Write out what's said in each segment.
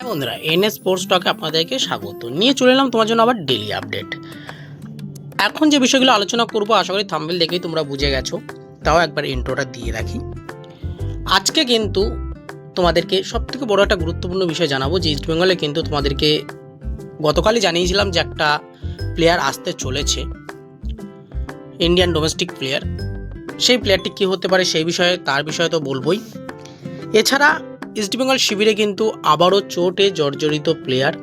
বন্ধুরা NS sports টকে আপনাদেরকে স্বাগত নিয়ে চলে এলাম তোমার জন্য আবার ডেইলি আপডেট। এখন যে বিষয়গুলো আলোচনা করব আশা করি থাম্বনেল দেখেই তোমরা বুঝে গেছো, তাও একবার ইন্ট্রোটা দিয়ে রাখি। আজকে কিন্তু তোমাদেরকে সবথেকে বড় একটা গুরুত্বপূর্ণ বিষয় জানাবো যে ইস্ট বেঙ্গলে কিন্তু তোমাদেরকে গতকালই জানিয়েছিলাম যে একটা প্লেয়ার আসতে চলেছে, ইন্ডিয়ান ডোমেস্টিক প্লেয়ার। সেই প্লেয়ারটি কী হতে পারে সেই বিষয়ে তার বিষয়ে তো বলবই। এছাড়া ইস্টবেঙ্গল শিবিরে কিন্তু আবারও চোটে জর্জরিত প্লেয়ার,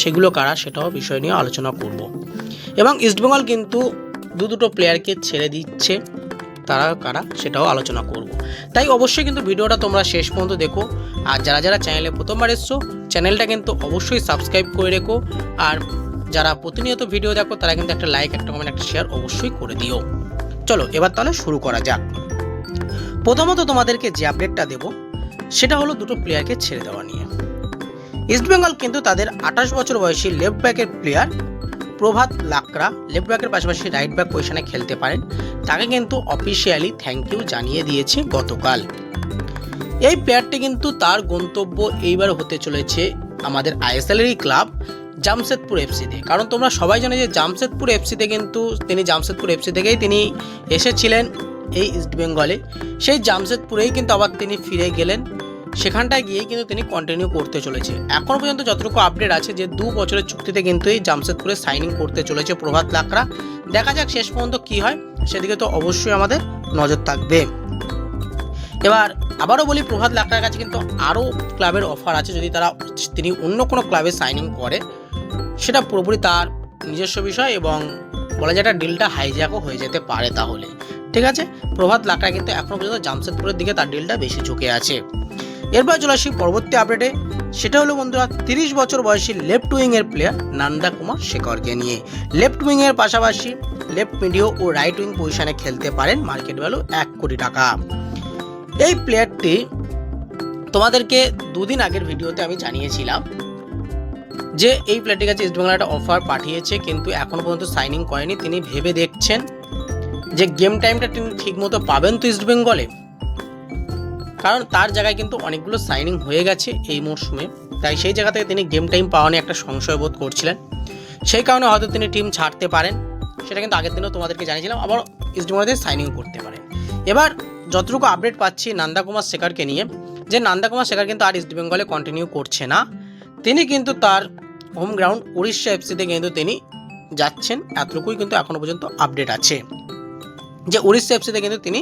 সেগুলো কারা সেটাও বিষয় নিয়ে আলোচনা করব। এবং ইস্টবেঙ্গল কিন্তু দুটো প্লেয়ারকে ছেড়ে দিচ্ছে, তারা কারা সেটাও আলোচনা করব। তাই অবশ্যই কিন্তু ভিডিওটা তোমরা শেষ পর্যন্ত দেখো। আর যারা যারা চ্যানেলে প্রথমবার এসছো চ্যানেলটা কিন্তু অবশ্যই সাবস্ক্রাইব করে রেখো। আর যারা প্রতিনিয়ত ভিডিও দেখো তারা কিন্তু একটা লাইক, একটা কমেন্ট, একটা শেয়ার অবশ্যই করে দিও। চলো এবার তাহলে শুরু করা যাক। প্রথমত তোমাদেরকে যে আপডেটটা দেবো সেটা হলো দুটো প্লেয়ারকে ছেড়ে দেওয়া নিয়ে। ইস্টবেঙ্গল কিন্তু তাদের 28 বছর বয়সী লেফট ব্যাকের প্লেয়ার প্রভাত লাকড়া, লেফট ব্যাকের পাশাপাশি রাইট ব্যাক পজিশনে খেলতে পারেন, তাকে কিন্তু অফিসিয়ালি থ্যাংক ইউ জানিয়ে দিয়েছে গতকাল। এই প্লেয়ারটি কিন্তু তার গন্তব্য এইবার হতে চলেছে আমাদের আইএসএলেরই ক্লাব জামশেদপুর এফসিতে। কারণ তোমরা সবাই জানো যে জামশেদপুর এফসিতে কিন্তু জামশেদপুর এফসি থেকেই তিনি এসেছিলেন এই ইস্টবেঙ্গলে। সেই জামশেদপুরেই কিন্তু আবার তিনি ফিরে গেলেন, সেখানটায় গিয়েই কিন্তু তিনি কন্টিনিউ করতে চলেছে। এখনও পর্যন্ত যতটুকু আপডেট আছে যে 2 বছরের চুক্তিতে কিন্তু এই জামশেদপুরে সাইনিং করতে চলেছে প্রভাত লাকড়া। দেখা যাক শেষ পর্যন্ত কী হয়, সেদিকে তো অবশ্যই আমাদের নজর থাকবে। এবার আবারও বলি, প্রভাত লাকড়ার কাছে কিন্তু আরও ক্লাবের অফার আছে। যদি তিনি অন্য কোনো ক্লাবে সাইনিং করে সেটা পুরোপুরি তার নিজস্ব বিষয়, এবং বলা যায় একটা ডিলটা হাইজ্যাকও হয়ে যেতে পারে। তাহলে ঠিক আছে, প্রভাত লাকড়া কিন্তু এখনও পর্যন্ত জামশেদপুরের দিকে তার ডিলটা বেশি ঝুঁকে আছে। এরপর চলে আসি পরবর্তী আপডেটে। সেটা হলো বন্ধুরা 30 বছর বয়সী লেফট উইংয়ের প্লেয়ার নন্দা কুমার শেখরকে নিয়ে। লেফট উইংয়ের পাশাপাশি লেফট মিডিও ও রাইট উইং পজিশনে খেলতে পারেন, মার্কেট ভ্যালু 1 কোটি টাকা। এই প্লেয়ারটি তোমাদেরকে 2 দিন আগের ভিডিওতে আমি জানিয়েছিলাম যে এই প্লেয়ারটির কাছে ইস্টবেঙ্গল একটা অফার পাঠিয়েছে, কিন্তু এখনও পর্যন্ত সাইনিং করেনি। তিনি ভেবে দেখছেন যে গেম টাইমটা তিনি ঠিকমতো পাবেন তো ইস্টবেঙ্গলে, কারণ তার জায়গায় কিন্তু অনেকগুলো সাইনিং হয়ে গেছে এই মরশুমে। তাই সেই জায়গা থেকে তিনি গেম টাইম পাওয়া নিয়ে একটা সংশয় বোধ করছিলেন, সেই কারণে হয়তো তিনি টিম ছাড়তে পারেন। সেটা কিন্তু আগের দিনও তোমাদেরকে জানিয়েছিলাম, আবার ইস্টবেঙ্গলে সাইনিং করতে পারেন। এবার যতটুকু আপডেট পাচ্ছি নন্দা কুমার শেখরকে নিয়ে, যে নন্দা কুমার শেখর কিন্তু আর ইস্টবেঙ্গলে কন্টিনিউ করছে না, তিনি কিন্তু তার হোম গ্রাউন্ড উড়িষ্যা এফসিতে কিন্তু তিনি যাচ্ছেন। এতটুকুই কিন্তু এখনও পর্যন্ত আপডেট আছে যে উড়িষ্যা এফসিতে কিন্তু তিনি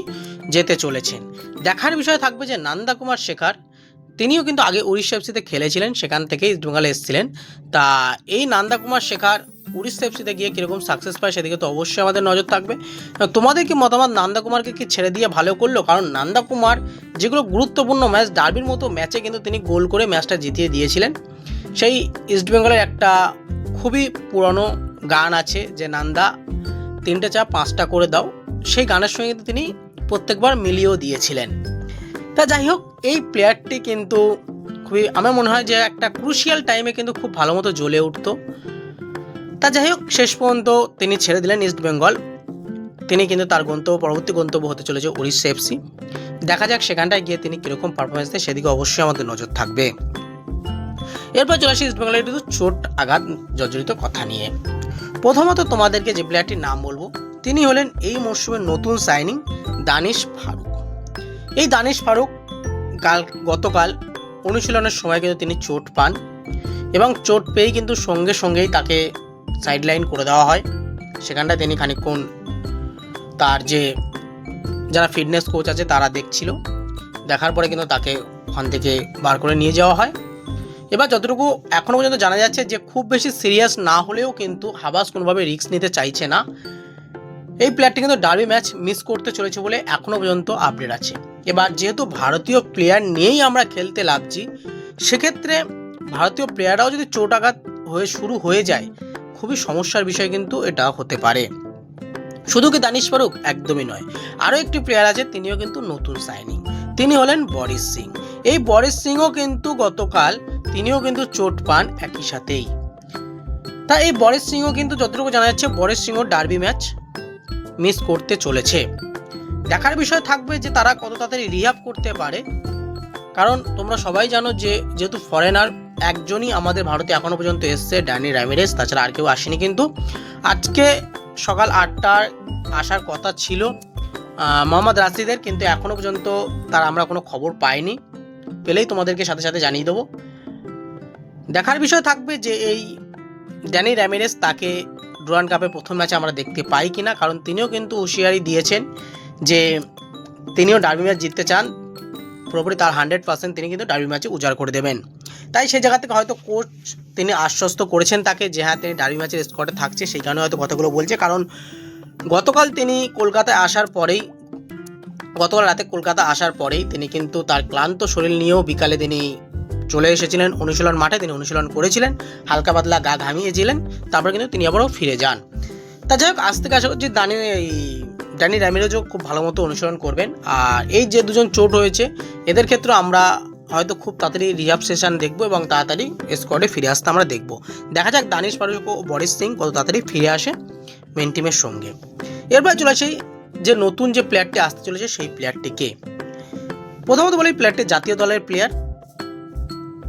যেতে চলেছেন। দেখার বিষয় থাকবে যে নন্দা কুমার শেখর তিনিও কিন্তু আগে উড়িষ্যা এফসিতে খেলেছিলেন, সেখান থেকে ইস্টবেঙ্গলে এসেছিলেন। তা এই নন্দা কুমার শেখর উড়িষ্যা এফসিতে গিয়ে কীরকম সাকসেস পায় সেদিকে তো অবশ্যই আমাদের নজর থাকবে। তোমাদের কি মতামত, নন্দা কুমারকে কি ছেড়ে দিয়ে ভালো করলো? কারণ নন্দা কুমার যেগুলো গুরুত্বপূর্ণ ম্যাচ, ডার্বির মতো ম্যাচে কিন্তু তিনি গোল করে ম্যাচটা জিতিয়ে দিয়েছিলেন। সেই ইস্টবেঙ্গলের একটা খুবই পুরনো গান আছে যে নন্দা 3টে চা 5টা করে দাও, সেই গানের সঙ্গে কিন্তু তিনি প্রত্যেকবার মিলিয়েও দিয়েছিলেন। তা যাই হোক, এই প্লেয়ারটি কিন্তু খুবই, আমার মনে হয় যে একটা ক্রুশিয়াল টাইমে কিন্তু খুব ভালো মতো জ্বলে উঠতো। তা যাই হোক, শেষ পর্যন্ত তিনি ছেড়ে দিলেন ইস্টবেঙ্গল। তিনি কিন্তু তার পরবর্তী গন্তব্য হতে চলেছে উড়িষ্যা এফসি। দেখা যাক সেখানটায় গিয়ে তিনি কীরকম পারফরমেন্স দেয়, সেদিকে অবশ্যই আমাদের নজর থাকবে। এরপর চলে আসি ইস্টবেঙ্গলের একটু চোট আঘাত জর্জরিত কথা নিয়ে। প্রথমত তোমাদেরকে যে প্লেয়ারটির নাম বলবো তিনি হলেন এই মরশুমের নতুন সাইনিং দানিশ ফারুক। এই দানিশ ফারুক গতকাল অনুশীলনের সময় কিন্তু তিনি চোট পান, এবং চোট পেয়েই কিন্তু সঙ্গে সঙ্গেই তাকে সাইডলাইন করে দেওয়া হয়। সেখানটায় তিনি খানিকক্ষণ তার যে যারা ফিটনেস কোচ আছে তারা দেখছিল, দেখার পরে কিন্তু তাকে ওখান থেকে বার করে নিয়ে যাওয়া হয়। এবার যতটুকু এখনও পর্যন্ত জানা যাচ্ছে যে খুব বেশি সিরিয়াস না হলেও কিন্তু হাবাস কোনোভাবে রিস্ক নিতে চাইছে না। এই প্লেয়ারটি কিন্তু ডার্বি ম্যাচ মিস করতে চলেছে বলে এখনও পর্যন্ত আপডেট আছে। এবার যেহেতু ভারতীয় প্লেয়ার নিয়েই আমরা খেলতে লাগছি, সেক্ষেত্রে ভারতীয় প্লেয়াররাও যদি চোট আঘাত শুরু হয়ে যায়, খুবই সমস্যার বিষয় কিন্তু এটা হতে পারে। শুধু কি দানিশ ফারুক? একদমই নয়, আরও একটি প্লেয়ার আছে, তিনিও কিন্তু নতুন সাইনিং, তিনি হলেন বরিস সিং। এই বরিস সিংও কিন্তু গতকাল তিনিও কিন্তু চোট পান একই সাথেই। তা এই বরিস সিংও কিন্তু যতটুকু জানা যাচ্ছে বরিস সিংও ডার্বি ম্যাচ মিস করতে চলেছে। দেখার বিষয় থাকবে যে তারা কত তাড়াতাড়ি রিহ্যাব করতে পারে, কারণ তোমরা সবাই জানো যে যেহেতু ফরেনার একজনই আমাদের ভারতে এখনও পর্যন্ত এসছে, ড্যানি র্যামিরেজ, তাছাড়া আর কেউ আসেনি। কিন্তু আজকে সকাল 8টায় আসার কথা ছিল মোহাম্মদ রাশিদের, কিন্তু এখনও পর্যন্ত তার আমরা কোনো খবর পাইনি। পেলেই তোমাদেরকে সাথে সাথে জানিয়ে দেবো। দেখার বিষয় থাকবে যে এই ড্যানি র্যামিরেজ তাকে ডুরান্ড কাপের প্রথম ম্যাচে আমরা দেখতে পাই কিনা, কারণ তিনিও কিন্তু হুঁশিয়ারি দিয়েছেন যে তিনিও ডার্বি ম্যাচ জিততে চান। পুরোপুরি তার 100% তিনি কিন্তু ডার্বি ম্যাচে উজাড় করে দেবেন। তাই সেই জায়গা থেকে হয়তো কোচ তিনি আশ্বস্ত করেছেন তাকে যে হ্যাঁ তিনি ডার্বি ম্যাচের স্কোয়াডে থাকছে, সেই কারণে হয়তো কথাগুলো বলছে। কারণ গতকাল তিনি কলকাতায় আসার পরেই, গতকাল রাতে কলকাতা আসার পরেই তিনি কিন্তু তার ক্লান্ত শরীর নিয়েও বিকালে তিনি চলে এসেছিলেন অনুশীলন মাঠে, তিনি অনুশীলন করেছিলেন, হালকা পাতলা গা ঘামিয়েছিলেন, তারপর কিন্তু তিনি আবারও ফিরে যান। তা যাই হোক, আজ থেকে আশা করছি ড্যানি র্যামিরেজও খুব ভালো মতো অনুসরণ করবেন। আর এই যে দুজন চোট হয়েছে এদের ক্ষেত্রে আমরা হয়তো খুব তাড়াতাড়ি রিহাব সেশন দেখবো এবং তাড়াতাড়ি স্কোয়াডে ফিরে আসতে আমরা দেখবো। দেখা যাক দানিশ পারুক ও বরিস সিং কত তাড়াতাড়ি ফিরে আসে মেন টিমের সঙ্গে। এরপর চলে আসি যে নতুন যে প্লেয়ারটি আসতে চলেছে সেই প্লেয়ারটিকে। প্রথমত বলি প্লেয়ারটি জাতীয় দলের প্লেয়ার,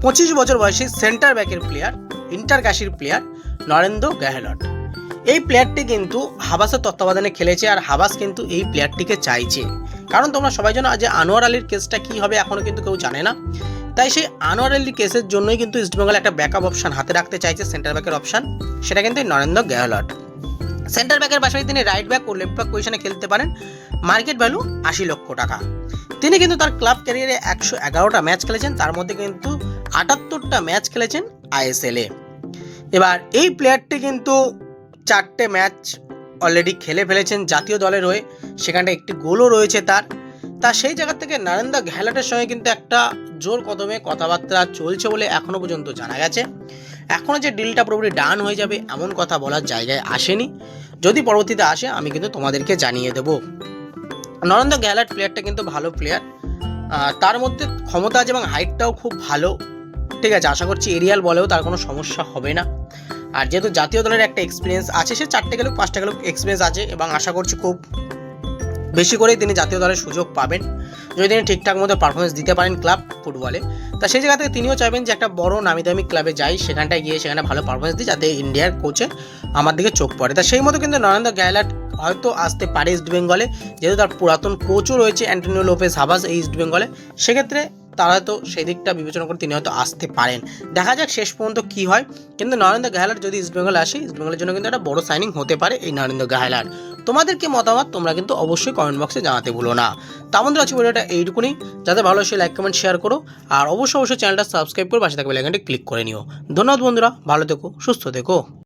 25 বছর বয়সী সেন্টার ব্যাকের প্লেয়ার, ইন্টারকাশির প্লেয়ার নরেন্দ্র গেহলট। এই প্লেয়ারটি কিন্তু হাবাসের তত্ত্বাবধানে খেলেছে, আর হাবাস কিন্তু এই প্লেয়ারটিকে চাইছে। কারণ তোমরা সবাই জানো যে আনোয়ার আলীর কেসটা কী হবে এখনও কিন্তু কেউ জানে না। তাই সেই আনোয়ার আলীর কেসের জন্যই কিন্তু ইস্টবেঙ্গল একটা ব্যাকআপ অপশান হাতে রাখতে চাইছে, সেন্টার ব্যাকের অপশান, সেটা কিন্তু নরেন্দ্র গেহলট। সেন্টার ব্যাকের পাশাপাশি তিনি রাইট ব্যাক ও লেফট ব্যাক পজিশনে খেলতে পারেন। মার্কেট ভ্যালু 80 লক্ষ টাকা। তিনি কিন্তু তার ক্লাব ক্যারিয়ারে 111টা ম্যাচ খেলেছেন, তার মধ্যে কিন্তু 78টা ম্যাচ খেলেছেন আইএসএলে। এবার এই প্লেয়ারটি কিন্তু 4টে ম্যাচ অলরেডি খেলে ফেলেছেন জাতীয় দলের হয়ে, সেখানটা একটি গোলও রয়েছে তার। তা সেই জায়গা থেকে নরেন্দ্র গেহলটের সঙ্গে কিন্তু একটা জোর কদমে কথাবার্তা চলছে বলে এখনও পর্যন্ত জানা গেছে। এখনও যে ডিলটা পুরোপুরি ডান হয়ে যাবে এমন কথা বলার জায়গায় আসেনি। যদি পরবর্তীতে আসে আমি কিন্তু তোমাদেরকে জানিয়ে দেবো। নরেন্দ্র গেহলট প্লেয়ারটা কিন্তু ভালো প্লেয়ার, তার মধ্যে ক্ষমতা আছে এবং হাইটটাও খুব ভালো। ঠিক আছে, আশা করছি এরিয়াল বলেও তার কোনো সমস্যা হবে না। আর যেহেতু জাতীয় দলের একটা এক্সপিরিয়েন্স আছে, সে 4টে গেলেও 5টা গেলেও এক্সপিরিয়েন্স আছে এবং আশা করছি খুব বেশি করেই তিনি জাতীয় দলের সুযোগ পাবেন যদি তিনি ঠিকঠাক মতো পারফরমেন্স দিতে পারেন ক্লাব ফুটবলে। তা সেই জায়গা থেকে তিনিও চাইবেন যে একটা বড় নামি দামি ক্লাবে যাই, সেখানটায় গিয়ে সেখানে ভালো পারফরমেন্স দিই যাতে ইন্ডিয়ার কোচে আমার দিকে চোখ পড়ে। তা সেই মতো কিন্তু নরেন্দ্র গেহলট হয়তো আসতে পারে ইস্টবেঙ্গলে, যেহেতু তার পুরাতন কোচও রয়েছে অ্যান্টনিও লোপেজ হাবাস এই ইস্টবেঙ্গলে। সেক্ষেত্রে তারা হয়তো সেই দিকটা বিবেচনা করে তিনি হয়তো আসতে পারেন। দেখা যাক শেষ পর্যন্ত কী হয়। কিন্তু নরেন্দ্র গেহলট যদি ইস্টবেঙ্গলে আসে, ইস্টবেঙ্গলের জন্য কিন্তু একটা বড় সাইনিং হতে পারে এই নরেন্দ্র গেহলট। তোমাদের কি মতামত তোমরা কিন্তু অবশ্যই কমেন্ট বক্সে জানাতে ভুলো না। তা আমাদের আছে ভিডিওটা এইটুকুনি। যাতে ভালো সে লাইক কমেন্ট শেয়ার করো, আর অবশ্যই চ্যানেলটা সাবস্ক্রাইব করে পাশে থাকবে বেল আইকনটি ক্লিক করে নিও। ধন্যবাদ বন্ধুরা, ভালো থেকো, সুস্থ থেকো।